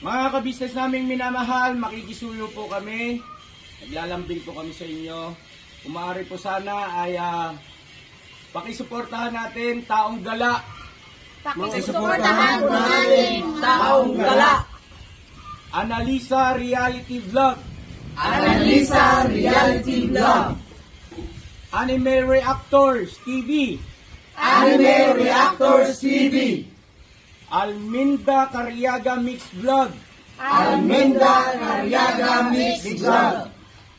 Mga kabisnes naming minamahal, makikisuyo po kami. Naglalambing po kami sa inyo. Kung maaari po sana ay pakisuportahan natin Taong Gala. Pakisuportahan po natin Taong Gala. Analisa Reality Vlog. Analisa Reality Vlog. Anime Reactors TV. Anime Reactors TV. Alminda Cariaga Mix Vlog. Alminda Cariaga Mix Vlog.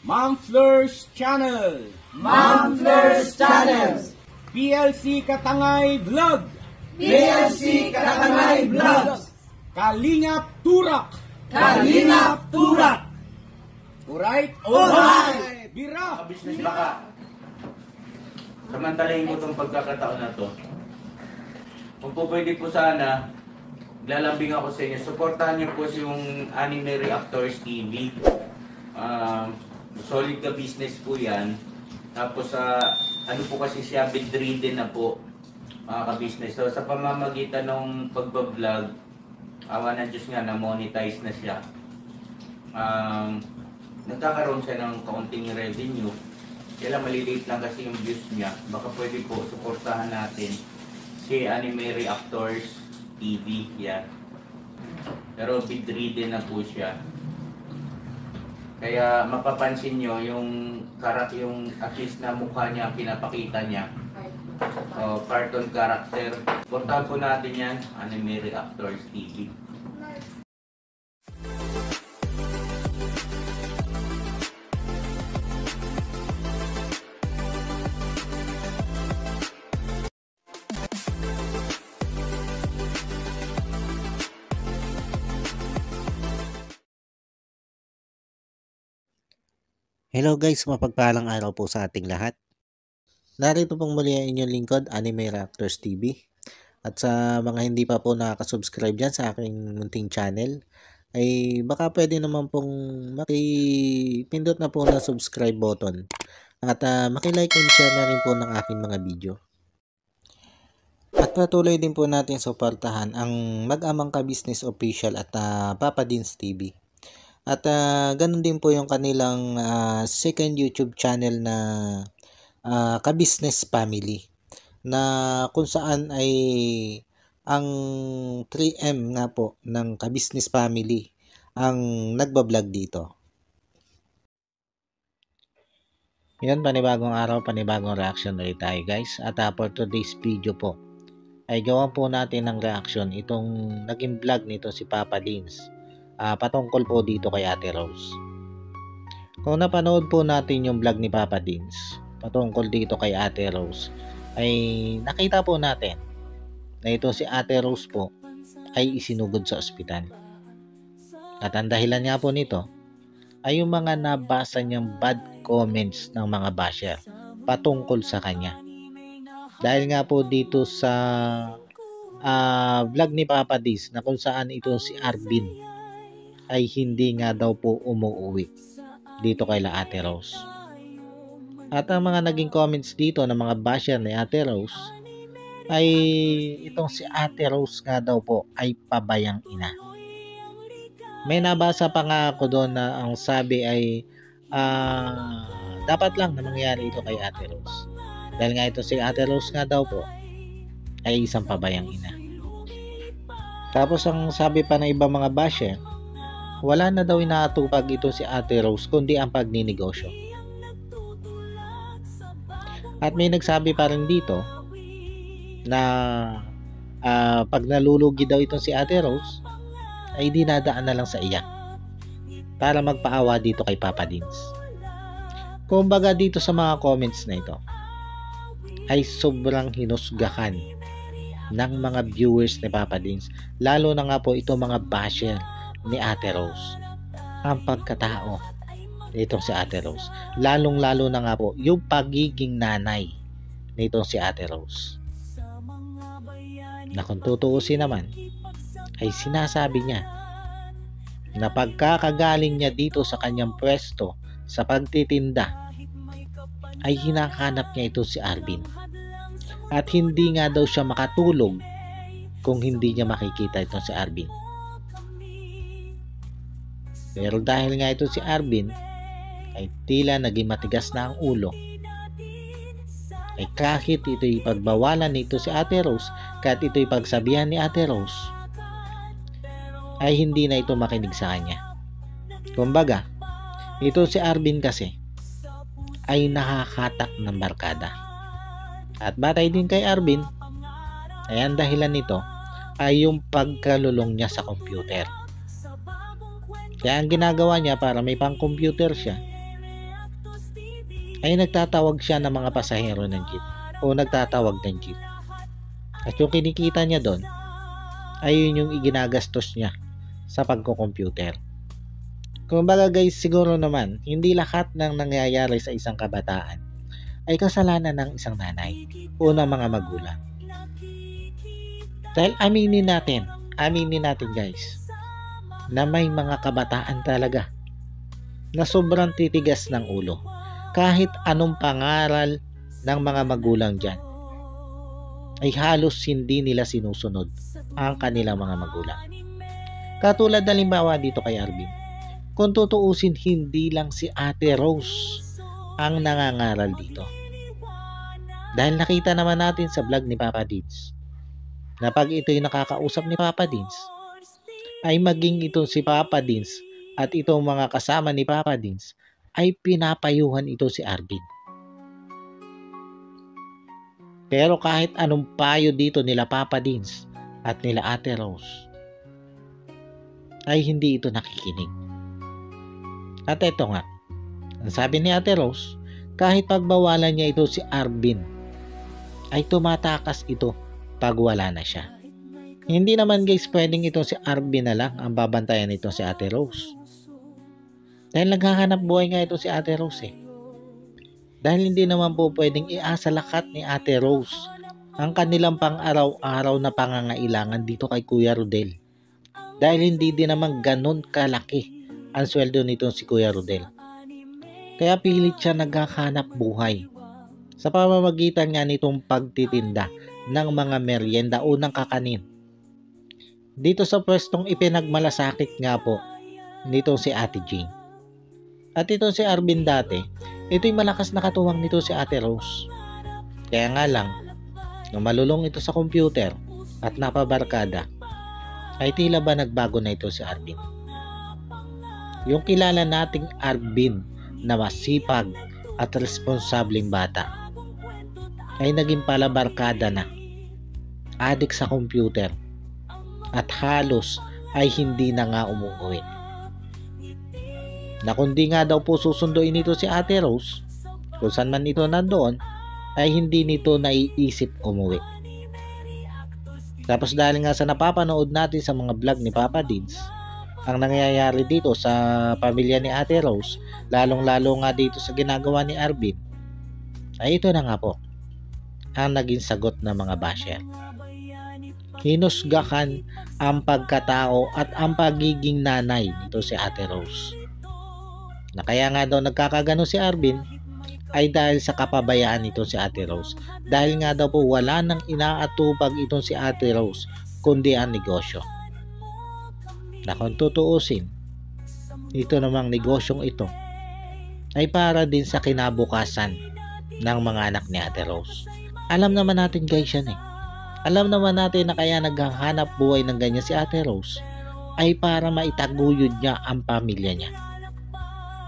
Ma'am Fleurs Channel. Ma'am Fleurs Channel. PLC Katangay Vlog. PLC Katangay Vlog. Kalingap Turak. Kalingap Turak. Alright? Alright. Bira! Business baka samantalahin ko itong pagkakataon na to. Kung po pwede po sana, lalambing ako sa inyo. Supportahan niyo po yung Anime Reactors TV. Solid ka business po yan. Tapos ano po kasi siya, bedridden na po mga ka-business. So sa pamamagitan ng pagbablog, awa ng Diyos nga, na-monetize na siya. Nagkakaroon siya ng kaunting revenue. Kaya maliliit lang kasi yung views niya. Baka pwede po suportahan natin si Anime Reactors TV. Yan. Pero bedridden na po siya. Kaya mapapansin nyo yung at least na mukha niya, pinapakita niya. Cartoon character. Suportahan po natin yan, Anime Reactors TV. Hello guys, mapagpalang araw po sa ating lahat. Narito pong muli ang inyong lingkod, Anime Reactors TV. At sa mga hindi pa po nakaka-subscribe dyan sa aking munting channel, ay baka pwede naman pong makipindot na po na subscribe button. At makilike and share na rin po ng aking mga video. At patuloy din po natin suportahan ang Mag-amang Ka-Business Official at Papa Dins TV. At ganun din po yung kanilang second YouTube channel na Ka-Business Family, na kung saan ay ang 3M nga po ng Ka-Business Family ang nagbablog dito. Yan, panibagong araw, panibagong reaction ulit tayo guys. At for today's video po ay gawan po natin ng reaction itong naging vlog nito si Papa Dins. Patungkol po dito kay Ate Rose. Kung napanood po natin yung vlog ni Papa Dins patungkol dito kay Ate Rose, ay nakita po natin na ito si Ate Rose po ay isinugod sa ospital. At ang dahilan nga po nito ay yung mga nabasa niyang bad comments ng mga basher patungkol sa kanya. Dahil nga po dito sa vlog ni Papa Dins na kung saan ito si Arvin ay hindi nga daw po umuwi dito kay Ate Rose. At ang mga naging comments dito ng mga basher ni Ate Rose ay itong si Ate Rose nga daw po ay pabayang ina. May nabasa pa nga ako doon na ang sabi ay dapat lang na mangyari ito kay Ate Rose. Dahil nga ito si Ate Rose nga daw po ay isang pabayang ina. Tapos ang sabi pa ng ibang mga basher, wala na daw inaatupag ito si Ate Rose kundi ang pagninegosyo. At may nagsabi pa rin dito na pag nalulugi daw itong si Ate Rose ay dinadaan na lang sa iyak para magpaawa dito kay Papa Dins. Kumbaga dito sa mga comments na ito ay sobrang hinusgahan ng mga viewers ni Papa Dins, lalo na nga po ito mga basher ni Ate Rose. Ang pagkatao nitong si Ate Rose, lalong lalo na nga po yung pagiging nanay nitong si Ate Rose, na kung tutuusin naman ay sinasabi niya na pagkakagaling niya dito sa kanyang pwesto sa pagtitinda ay hinahanap niya ito si Arvin, at hindi nga daw siya makatulog kung hindi niya makikita itong si Arvin. Pero dahil nga ito si Arvin ay tila naging matigas na ang ulo, ay kahit ito'y pagbawalan nito si Ate Rose, kahit ito'y pagsabihan ni Ate Rose, ay hindi na ito makinig sa kanya. Kumbaga, ito si Arvin kasi ay nakakatak ng barkada. At batay din kay Arvin, ay ang dahilan nito ay yung pagkalulong niya sa computer. Kaya ang ginagawa niya para may pang-computer siya, ay nagtatawag siya ng mga pasahero ng jeep o nagtatawag ng jeep. At yung kinikita niya doon ay yun yung iginagastos niya sa pagko-computer. Kumbaga guys, siguro naman hindi lahat ng nangyayari sa isang kabataan ay kasalanan ng isang nanay o ng mga magulang. Dahil aminin natin guys, na may mga kabataan talaga na sobrang titigas ng ulo. Kahit anong pangaral ng mga magulang dyan, ay halos hindi nila sinusunod ang kanilang mga magulang. Katulad halimbawa dito kay Arvin, kung tutuusin, hindi lang si Ate Rose ang nangangaral dito. Dahil nakita naman natin sa vlog ni Papa Dins, na pag ito'y nakakausap ni Papa Dins, ay maging itong si Papa Dins at itong mga kasama ni Papa Dins, ay pinapayuhan ito si Arvin. Pero kahit anong payo dito nila Papa Dins at nila Ate Rose, ay hindi ito nakikinig. At ito nga, ang sabi ni Ate Rose, kahit pagbawalan niya ito si Arvin, ay tumatakas ito pag wala na siya. Hindi naman guys pwedeng ito si Arvin na lang ang babantayan nito si Ate Rose. Dahil naghahanap buhay nga ito si Ate Rose eh. Dahil hindi naman po pwedeng iasa lahat ni Ate Rose ang kanilang pang-araw-araw na pangangailangan dito kay Kuya Rodel. Dahil hindi din naman ganun kalaki ang sweldo nito si Kuya Rodel. Kaya pilit siya naghahanap buhay sa pamamagitan nga nitong pagtitinda ng mga merienda o ng kakanin. Dito sa pwestong ipinagmalasakit nga po nito si Ate Jane. At ito si Arvin dati, ito'y malakas na katuwang nito si Ate Rose. Kaya nga lang, nung malulong ito sa computer at napabarkada, ay tila ba nagbago na ito si Arvin. Yung kilala nating Arvin na masipag at responsableng bata, ay naging palabarkada na, adik sa computer, at halos ay hindi na nga umuwi. Na kundi nga daw po susunduin nito si Ate Rose, kung saan man ito nandoon, ay hindi nito naiisip umuwi. Tapos dahil nga sa napapanood natin sa mga vlog ni Papa Dins, ang nangyayari dito sa pamilya ni Ate Rose, lalong-lalo nga dito sa ginagawa ni Arvin, ay ito na nga po ang naging sagot ng mga basher. Hinusgahan ang pagkatao at ang pagiging nanay nito si Ate Rose. Na kaya nga daw nagkakagano si Arvin ay dahil sa kapabayaan nito si Ate Rose. Dahil nga daw po wala nang inaatupag itong si Ate Rose kundi ang negosyo. Na kung tutuusin, ito namang negosyong ito ay para din sa kinabukasan ng mga anak ni Ate Rose. Alam naman natin guys yan eh. Alam naman natin na kaya naghahanap buhay ng ganyan si Ate Rose ay para maitaguyod niya ang pamilya niya.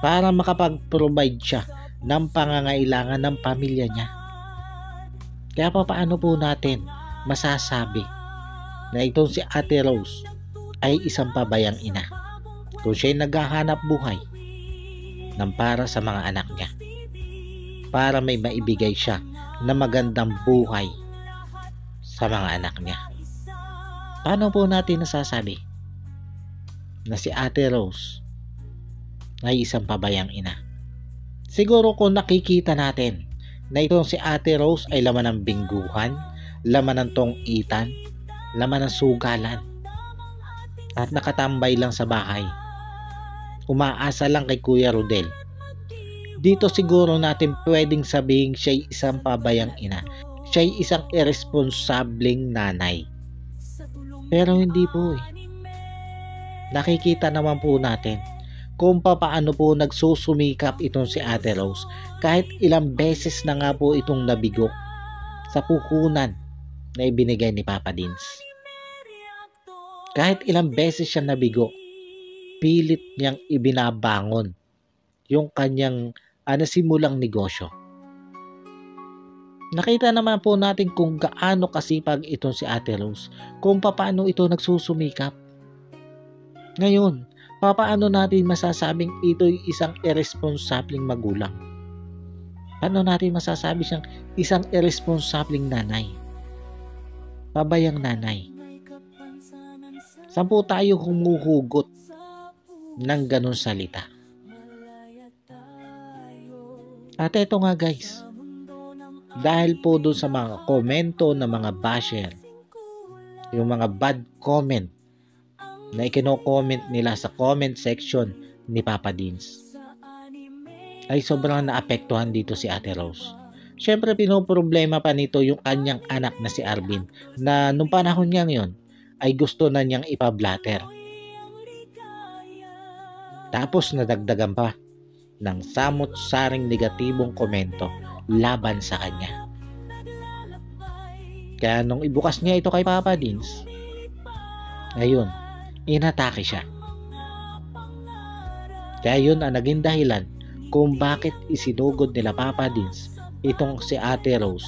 Para makapag-provide siya ng pangangailangan ng pamilya niya. Kaya paano po natin masasabi na itong si Ate Rose ay isang pabayang ina kung siya'y naghahanap buhay ng para sa mga anak niya, para may maibigay siya na magandang buhay sa mga anak niya? Paano po natin nasasabi na si Ate Rose ay isang pabayang ina? Siguro kung nakikita natin na itong si Ate Rose ay laman ng bingguhan, laman ng tong-itan, laman ng sugalan, at nakatambay lang sa bahay, umaasa lang kay Kuya Rodel, dito siguro natin pwedeng sabihin siya'y isang pabayang ina, siya'y isang irresponsableng nanay. Pero hindi po eh. Nakikita naman po natin kung paano po nagsusumikap itong si Ate Rose. Kahit ilang beses na nga po itong nabigo sa puhunan na ibinigay ni Papa Dins. Kahit ilang beses siya nabigo, pilit niyang ibinabangon yung kanyang simulang negosyo. Nakita naman po natin kung gaano kasipag itong si Ate Rose, kung paano ito nagsusumikap. Ngayon, paano natin masasabing ito'y isang irresponsableng magulang? Paano natin masasabi siyang isang irresponsableng nanay? Pabayang nanay. Saan po tayo humuhugot ng ganun salita? At eto nga guys, dahil po doon sa mga komento ng mga basher, yung mga bad comment na ikino-comment nila sa comment section ni Papa Dins, ay sobrang naapektuhan dito si Ate Rose. Syempre pinoproblema pa nito yung kanyang anak na si Arvin, na nung panahon niya ngayon ay gusto na niyang ipablatter. Tapos nadagdagan pa ng samot-saring negatibong komento laban sa kanya. Kaya nung ibukas niya ito kay Papa Dins, ayun, inatake siya. Kaya yun ang naging dahilan kung bakit isinugod nila Papa Dins itong si Ate Rose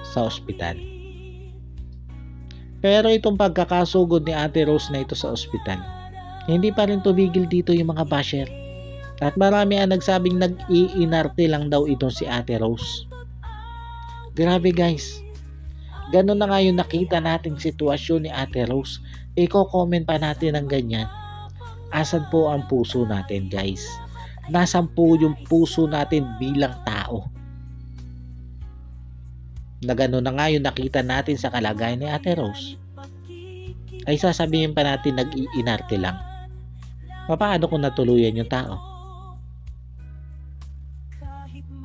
sa ospital. Pero itong pagkakasugod ni Ate Rose na ito sa ospital, hindi pa rin tumigil dito yung mga basher. At marami ang nagsabing nag-iinarte lang daw itong si Ate Rose. Grabe guys. Ganun na nga yung nakita nating sitwasyon ni Ate Rose. Iko-comment pa natin ng ganyan. Asan po ang puso natin guys? Nasaan po yung puso natin bilang tao? Na ganun na nga yung nakita natin sa kalagayan ni Ate Rose, ay sasabihin pa natin nag-iinarte lang. Paano kung natuluyan yung tao?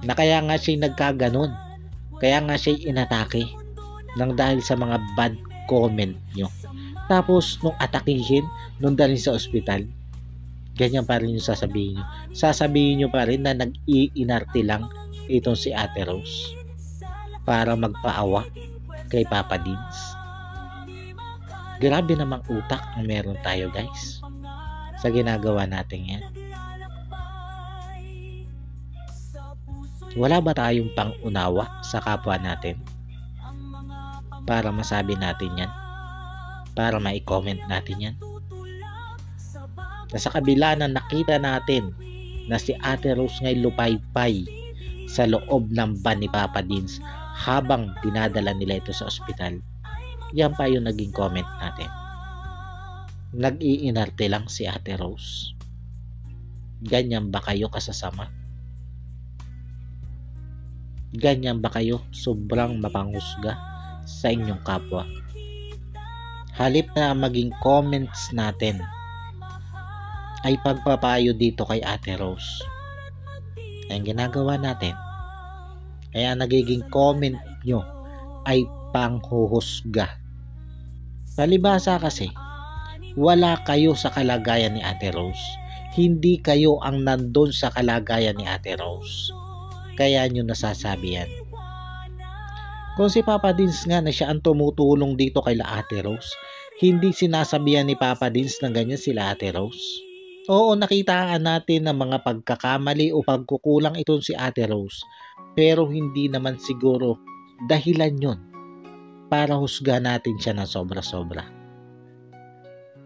Na kaya nga siya nagkaganon, kaya nga siya inatake nang dahil sa mga bad comment nyo. Tapos nung atakihin, nung dalhin sa ospital, ganyan pa rin yung sasabihin nyo. Sasabihin nyo pa rin na nag-iinarte lang itong si Ate Rose para magpaawa kay Papa Dins. Grabe namang utak ang meron tayo guys sa ginagawa natin yan. Wala ba tayong pang-unawa sa kapwa natin para masabi natin yan? Para ma-comment natin yan? Na sa kabila na nakita natin na si Ate Rose ngay lupay-pay sa loob ng van ni Papa Dins habang dinadala nila ito sa ospital, yan pa yung naging comment natin. Nag-iinarte lang si Ate Rose. Ganyan ba kayo kasasama? Ganyan ba kayo sobrang mapanghusga sa inyong kapwa? Halip na maging comments natin ay pagpapayo dito kay Ate Rose, ang ginagawa natin ay ang nagiging comment nyo ay panghuhusga. Palibhasa kasi wala kayo sa kalagayan ni Ate Rose. Hindi kayo ang nandun sa kalagayan ni Ate Rose, kaya nyo nasasabi yan. Kung si Papa Dins nga na siya ang tumutulong dito kay Ate Rose, hindi sinasabihan ni Papa Dins na ganyan sila Ate Rose. Oo, nakitaan natin ng mga pagkakamali o pagkukulang itong si Ate Rose, pero hindi naman siguro dahilan yun para husga natin siya ng sobra-sobra,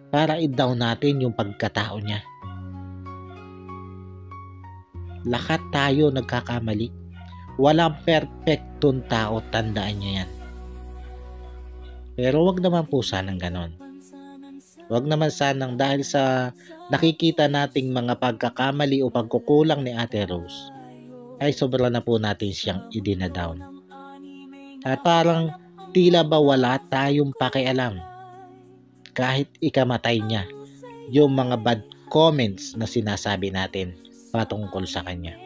para i-down natin yung pagkatao niya. Lahat tayo nagkakamali. Walang perfectong tao, tandaan nyo yan. Pero wag naman po sanang ganon. Wag naman sanang dahil sa nakikita nating mga pagkakamali o pagkukulang ni Ate Rose, ay sobra na po natin siyang idinadown. At parang tila ba wala tayong pakialam kahit ikamatay niya yung mga bad comments na sinasabi natin patungkol sa kanya.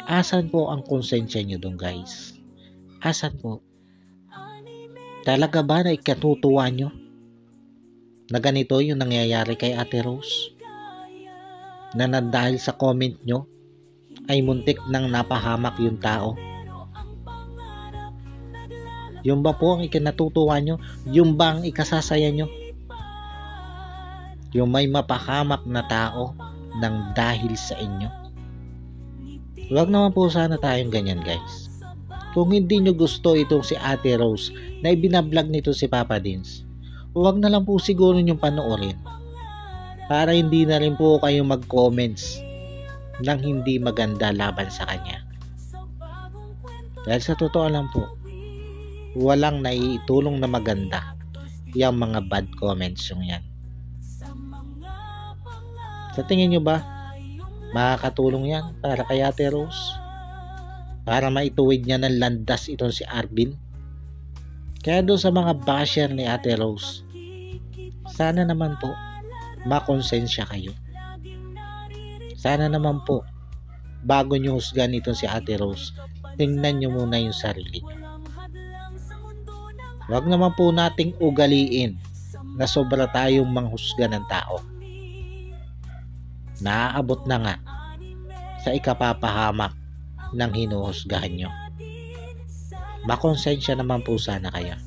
Asan po ang konsensya nyo dun guys? Asan po? Talaga ba na ikatutuwa nyo na ganito yung nangyayari kay Ate Rose? na dahil sa comment nyo ay muntik nang napahamak yung tao? Yung ba po ang ikinatutuwa nyo? Yung ba ang ikasasaya nyo? Yung may mapahamak na tao nang dahil sa inyo? Huwag naman po sana tayong ganyan, guys. Kung hindi nyo gusto itong si Ate Rose na ibinablog nito si Papa Dins, huwag na lang po siguro nyong panoorin para hindi na rin po kayo mag-comments ng hindi maganda laban sa kanya. Dahil sa totoo lang po, walang naiitulong na maganda yung mga bad comments yung yan. Sa tingin nyo ba makakatulong yan para kay Ate Rose? Para maituwid niya ng landas itong si Arvin? Kaya doon sa mga basher ni Ate Rose, sana naman po makonsensya kayo. Sana naman po bago nyo husgan itong si Ate Rose, tingnan nyo muna yung sarili nyo. Huwag naman po nating ugaliin na sobra tayong manghusga ng tao. Naaabot na nga sa ikapapahamak ng hinuhusgahan nyo. Makonsensya naman po sana kayo.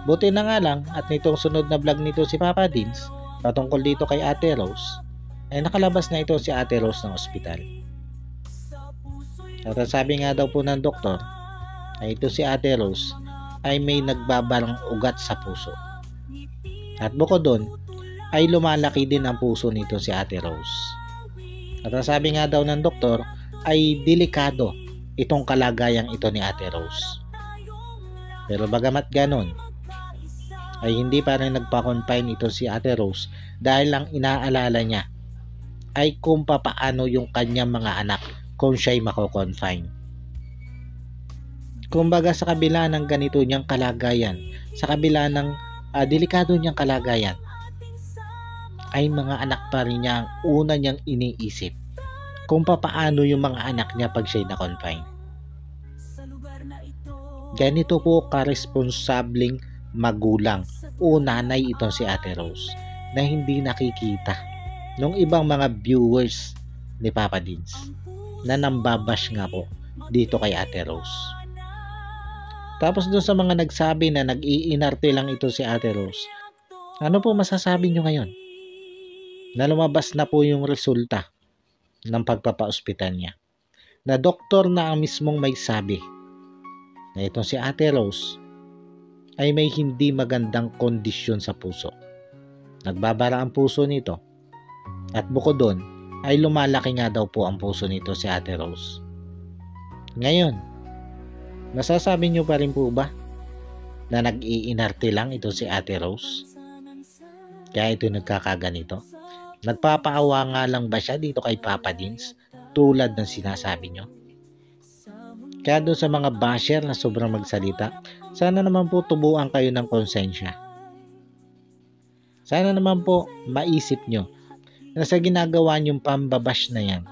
Buti na nga lang at nitong sunod na vlog nito si Papa Dins patungkol dito kay Ate Rose, ay nakalabas na ito si Ate Rose ng ospital. At sabi nga daw po ng doktor ay ito si Ate Rose ay may nagbabarang ugat sa puso. At bukod doon ay lumalaki din ang puso nito si Ate Rose. At sabi nga daw ng doktor ay delikado itong kalagayang ito ni Ate Rose. Pero bagamat ganon, ay hindi pa rin nagpa-confine ito si Ate Rose dahil ang inaalala niya ay kung papaano yung kanyang mga anak kung siya'y mako-confine. Kumbaga sa kabila ng ganito niyang kalagayan, sa kabila ng delikado niyang kalagayan, ay mga anak pa rin niya ang una niyang iniisip kung papaano yung mga anak niya pag siya'y na-confine. Ganito po karesponsabling magulang o nanay itong si Ate Rose na hindi nakikita ng ibang mga viewers ni Papa Dins na nambabash nga po dito kay Ate Rose. Tapos doon sa mga nagsabi na nag-iinarte lang ito si Ate Rose, ano po masasabi nyo ngayon? Na lumabas na po yung resulta ng pagpapa-ospital niya. Na doktor na ang mismong may sabi na itong si Ate Rose ay may hindi magandang kondisyon sa puso. Nagbabara ang puso nito. At bukod doon, ay lumalaki nga daw po ang puso nito si Ate Rose. Ngayon, masasabi nyo pa rin po ba na nag-iinarte lang ito si Ate Rose? Kaya ito nagkakaganito? Nagpapaawa nga lang ba siya dito kay Papa Dins tulad ng sinasabi nyo? Kaya doon sa mga basher na sobrang magsalita, sana naman po tubuan kayo ng konsensya. Sana naman po maisip nyo na sa ginagawa nyong pambabash na yan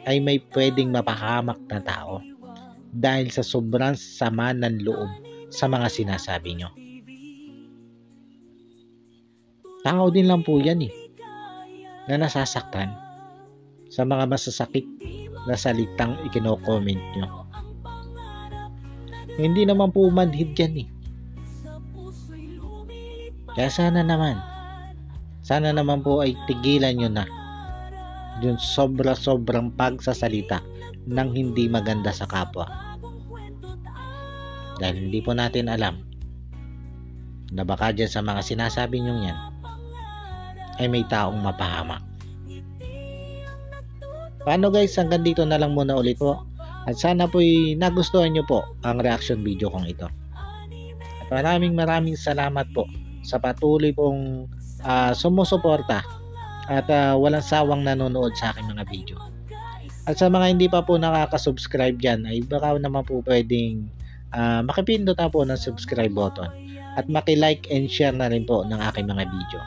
ay may pwedeng mapahamak na tao dahil sa sobrang sama ng loob sa mga sinasabi nyo. Tao din lang po yan na nasasaktan sa mga masasakit na salitang ikino-comment nyo. Hindi naman po manhid yan Kaya sana naman po ay tigilan nyo na yung sobrang pagsasalita ng hindi maganda sa kapwa. Dahil hindi po natin alam na baka dyan sa mga sinasabi nyo yan ay may taong mapahamak. Paano guys, hanggang dito na lang muna ulit po. At sana po'y nagustuhan nyo po ang reaction video kong ito. At maraming salamat po sa patuloy pong sumusuporta at walang sawang nanonood sa aking mga video. At sa mga hindi pa po nakaka-subscribe dyan, ay baka naman po pwedeng makipindot na po ng subscribe button at maki-like and share na rin po ng aking mga video.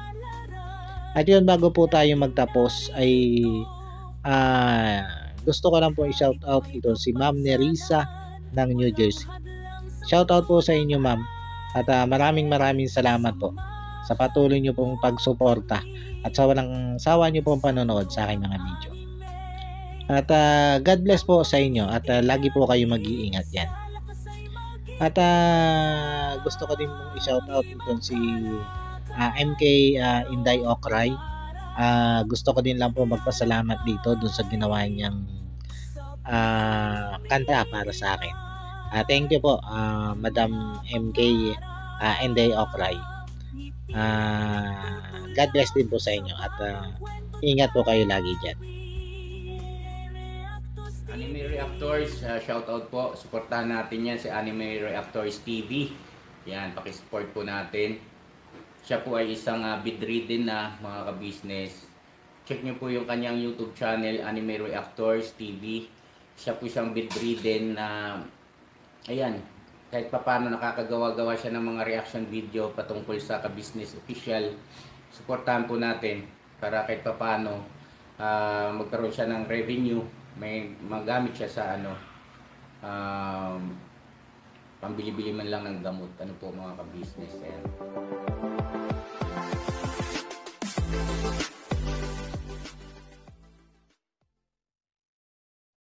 At yun, bago po tayo magtapos ay gusto ko lang po i-shout out ito si Ma'am Nerissa ng New Jersey. Shout out po sa inyo ma'am at maraming salamat po sa patuloy nyo pong pagsuporta at sa walang sawa nyo pong panonood sa aking mga video. At God bless po sa inyo at lagi po kayo mag-iingat yan. At gusto ko din mong i-shoutout itong si MK Inday Okray. Gusto ko din lang po magpasalamat dito dun sa ginawa niyang kanta para sa akin. Thank you po, Madam MK Inday Okray. God bless din po sa inyo at ingat po kayo lagi dyan. Anime Reactors, shoutout po. Suportahan natin yan si Anime Reactors TV. Yan, pakisupport po natin. Siya po ay isang bedridden na mga ka-business. Check nyo po yung kanyang YouTube channel, Anime Reactors TV. Siya po isang bedridden na, ayan, kahit papano nakakagawa-gawa siya ng mga reaction video patungkol sa ka-business official. Suportahan po natin para kahit papano magkaroon siya ng revenue. May magamit siya sa pambili-bili man lang ng gamot. Ano po mga ka-business. Ayan.